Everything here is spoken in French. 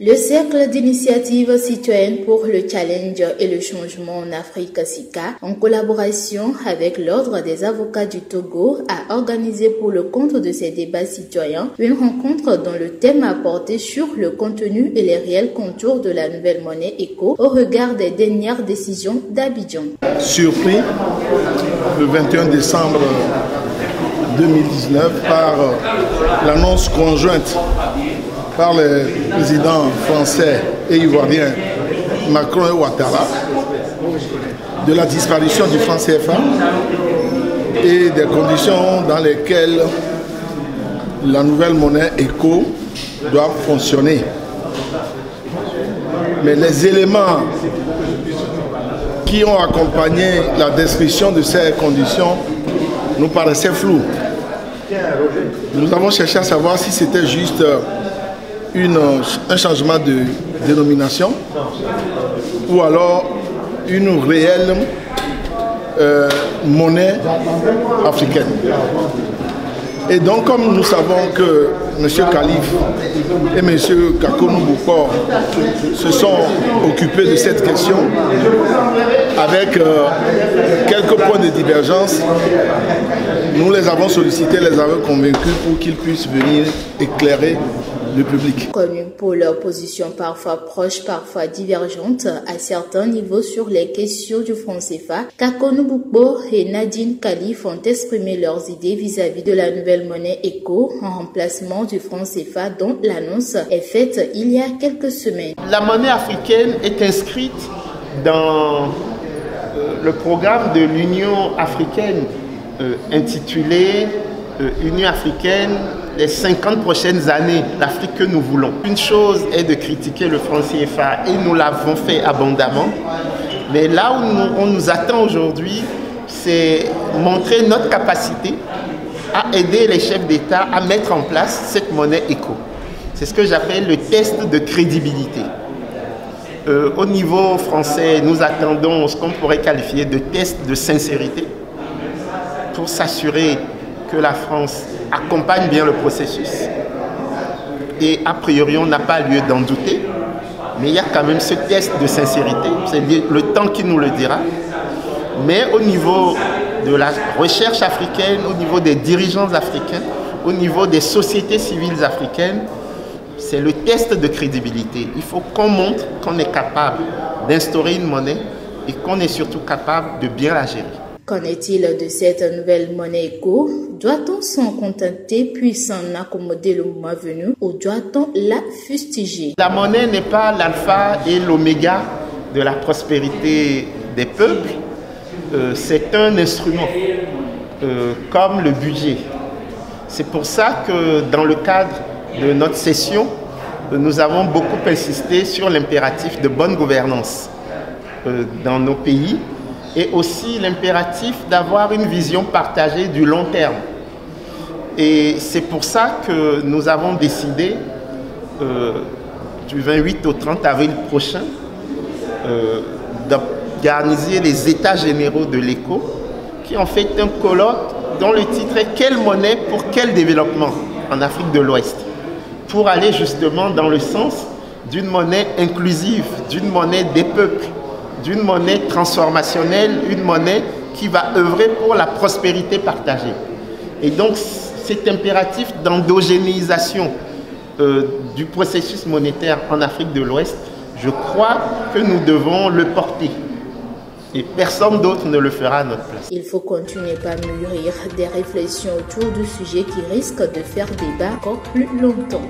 Le Cercle d'initiatives citoyennes pour le challenge et le changement en Afrique SICA, en collaboration avec l'Ordre des avocats du Togo, a organisé pour le compte de ces débats citoyens une rencontre dont le thème a porté sur le contenu et les réels contours de la nouvelle monnaie ECO au regard des dernières décisions d'Abidjan. Surpris le 21 décembre 2019 par l'annonce conjointe par les présidents français et ivoiriens Macron et Ouattara de la disparition du franc CFA et des conditions dans lesquelles la nouvelle monnaie ECO doit fonctionner. Mais les éléments qui ont accompagné la description de ces conditions nous paraissaient flous. Nous avons cherché à savoir si c'était juste un changement de dénomination ou alors une réelle monnaie africaine. Et donc, comme nous savons que M. Khalif et M. Kakonou Bokor se sont occupés de cette question avec quelques points de divergence, nous les avons sollicités, les avons convaincus pour qu'ils puissent venir éclairer le public. Connus pour leur position parfois proche, parfois divergente à certains niveaux sur les questions du franc CFA, Kakonou Bokor et Nadine Khalif ont exprimé leurs idées vis-à-vis de la nouvelle monnaie ECO en remplacement du franc CFA dont l'annonce est faite il y a quelques semaines. La monnaie africaine est inscrite dans le programme de l'Union africaine intitulé Union africaine les 50 prochaines années, l'Afrique que nous voulons. Une chose est de critiquer le franc CFA et nous l'avons fait abondamment. Mais là où on nous attend aujourd'hui, c'est montrer notre capacité à aider les chefs d'État à mettre en place cette monnaie ECO. C'est ce que j'appelle le test de crédibilité. Au niveau français, nous attendons ce qu'on pourrait qualifier de test de sincérité pour s'assurer que la France accompagne bien le processus. Et a priori, on n'a pas lieu d'en douter. Mais il y a quand même ce test de sincérité. C'est le temps qui nous le dira. Mais au niveau de la recherche africaine, au niveau des dirigeants africains, au niveau des sociétés civiles africaines, c'est le test de crédibilité. Il faut qu'on montre qu'on est capable d'instaurer une monnaie et qu'on est surtout capable de bien la gérer. Qu'en est-il de cette nouvelle monnaie ECO? Doit-on s'en contenter puis s'en accommoder le moment venu ou doit-on la fustiger? La monnaie n'est pas l'alpha et l'oméga de la prospérité des peuples. C'est un instrument, comme le budget. C'est pour ça que dans le cadre de notre session, nous avons beaucoup insisté sur l'impératif de bonne gouvernance dans nos pays et aussi l'impératif d'avoir une vision partagée du long terme. Et c'est pour ça que nous avons décidé du 28 au 30 avril prochain d'organiser les états généraux de l'ECO qui ont fait un colloque dont le titre est « Quelle monnaie pour quel développement en Afrique de l'Ouest ?» pour aller justement dans le sens d'une monnaie inclusive, d'une monnaie des peuples, d'une monnaie transformationnelle, une monnaie qui va œuvrer pour la prospérité partagée. Et donc cet impératif d'endogénéisation du processus monétaire en Afrique de l'Ouest, je crois que nous devons le porter. Et personne d'autre ne le fera à notre place. Il faut continuer par mûrir des réflexions autour du sujet qui risque de faire débat encore plus longtemps.